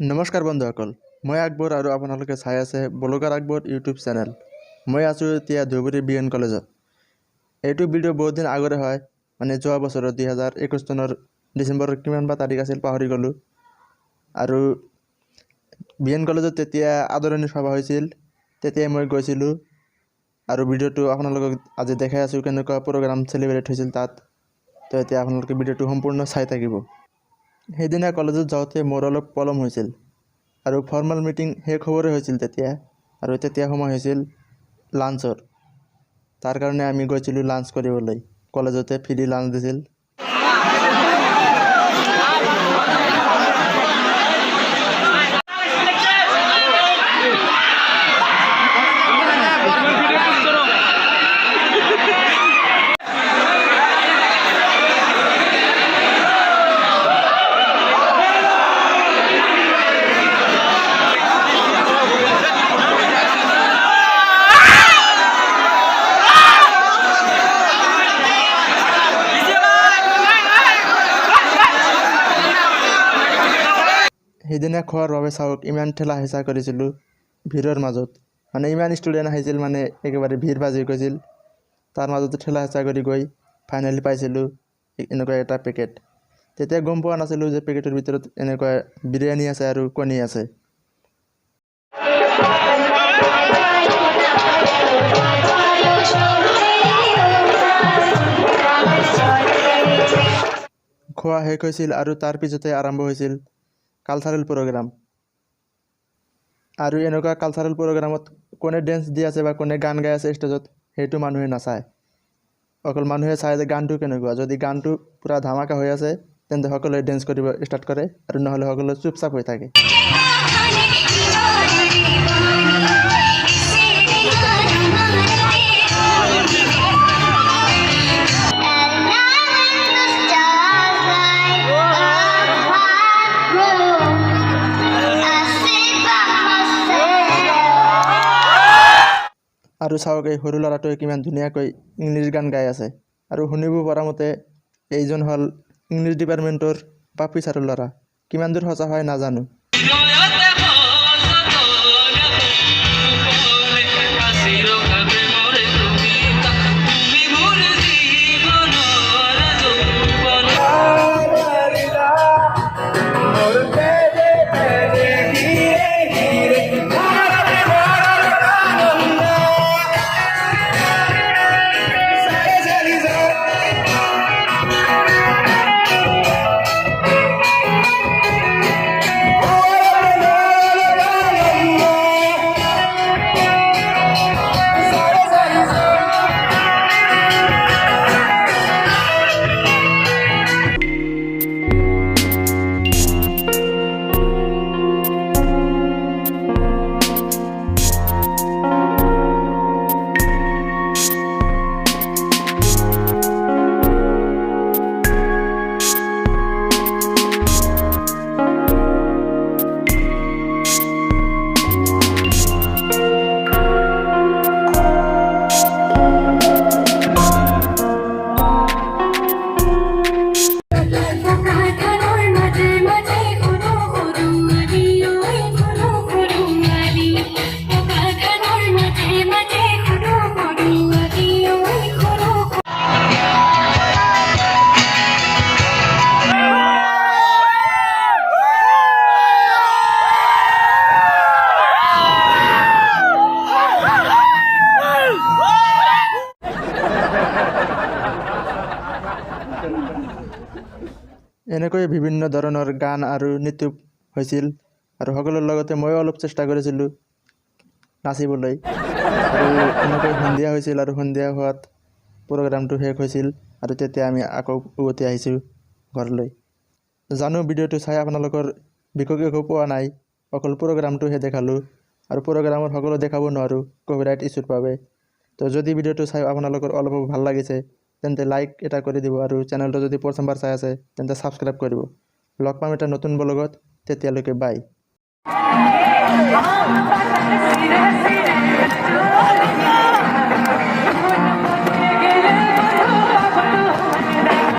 নমস্কাৰ বন্ধুসকল, মই আকবৰ আৰু আপোনালোকে চাই আছে ব্লগাৰ আকবৰ ইউটিউব চেনেল। মই আছোঁ এতিয়া ধুবুৰী BN কলেজত। এইটো ভিডিঅ' বহুত দিন আগৰে হয়, মানে যোৱা বছৰৰ 2021 চনৰ ডিচেম্বৰৰ কিমান বা তাৰিখ আছিল পাহৰি গ'লোঁ। আৰু BN কলেজত তেতিয়া আদৰণি সভা হৈছিল, তেতিয়াই মই গৈছিলোঁ। আৰু ভিডিঅ'টো আপোনালোকক আজি দেখাই আছোঁ কেনেকুৱা প্ৰগ্ৰাম চেলিব্ৰেট হৈছিল তাত। তো এতিয়া আপোনালোকে ভিডিঅ'টো সম্পূৰ্ণ চাই থাকিব। সেইদিনা কলেজত যাওঁতে মোৰ অলপ পলম হৈছিল আৰু ফৰ্মেল মিটিং শেষ হ'বৰে হৈছিল তেতিয়া, আৰু তেতিয়া সময় হৈছিল লাঞ্চৰ। তাৰ কাৰণে আমি গৈছিলোঁ লাঞ্চ কৰিবলৈ। কলেজতে ফ্ৰী লাঞ্চ দিছিল। সেইদিনা খোৱাৰ বাবে চাওক ইমান ঠেলা হেঁচা কৰিছিলোঁ ভিৰৰ মাজত, মানে ইমান ষ্টুডেণ্ট আহিছিল, মানে একেবাৰে ভিৰ বাজি গৈছিল। তাৰ মাজতে ঠেলা হেঁচা কৰি গৈ ফাইনেলি পাইছিলোঁ এনেকুৱা এটা পেকেট। তেতিয়া গম পোৱা নাছিলোঁ যে পেকেটৰ ভিতৰত এনেকুৱা বিৰিয়ানী আছে আৰু কণী আছে। খোৱা শেষ হৈছিল আৰু তাৰ পিছতে আৰম্ভ হৈছিল কালচাৰেল প্ৰগ্ৰাম। আৰু এনেকুৱা কালচাৰেল প্ৰগ্ৰামত কোনে ডেন্স দি আছে বা কোনে গান গাই আছে ষ্টেজত, সেইটো মানুহে নাচায়। অকল মানুহে চায় যে গানটো কেনেকুৱা। যদি গানটো পূৰা ধামাকা হৈ আছে তেন্তে সকলোৱে ডেন্স কৰিব ষ্টাৰ্ট কৰে, আৰু নহ'লে সকলোৱে চুপচাপ হৈ থাকে। আৰু চাওক এই সৰু ল'ৰাটোৱে কিমান ধুনীয়াকৈ ইংলিছ গান গাই আছে। আৰু শুনিব পৰা মতে এইজন হ'ল ইংলিছ ডিপাৰ্টমেণ্টৰ পাপি ছাৰৰ ল'ৰা। কিমান দূৰ সঁচা হয় নাজানো। এনেকৈ বিভিন্ন ধৰণৰ গান আৰু নৃত্য হৈছিল, আৰু সকলোৰ লগতে ময়ো অলপ চেষ্টা কৰিছিলোঁ নাচিবলৈ। আৰু এনেকৈ সন্ধিয়া হৈছিল, আৰু সন্ধিয়া হোৱাত প্ৰগ্ৰামটো শেষ হৈছিল, আৰু তেতিয়া আমি আকৌ উভতি আহিছোঁ ঘৰলৈ। জানো ভিডিঅ'টো চাই আপোনালোকৰ বিশেষ একো পোৱা নাই, অকল প্ৰগ্ৰামটোহে দেখালোঁ, আৰু প্ৰগ্ৰামৰ সকলো দেখাব নোৱাৰোঁ কপিৰাইট ইছ্যুৰ বাবে। তো যদি ভিডিঅ'টো চাই আপোনালোকৰ অলপ ভাল লাগিছে তেন্তে লাইক এটা কৰি দিব, আৰু চেনেলটো যদি প্ৰথমবাৰ চাই আছে তেন্তে ছাবস্ক্ৰাইব কৰিব। লগ পাম এটা নতুন ব্লগত, তেতিয়ালৈকে বাই।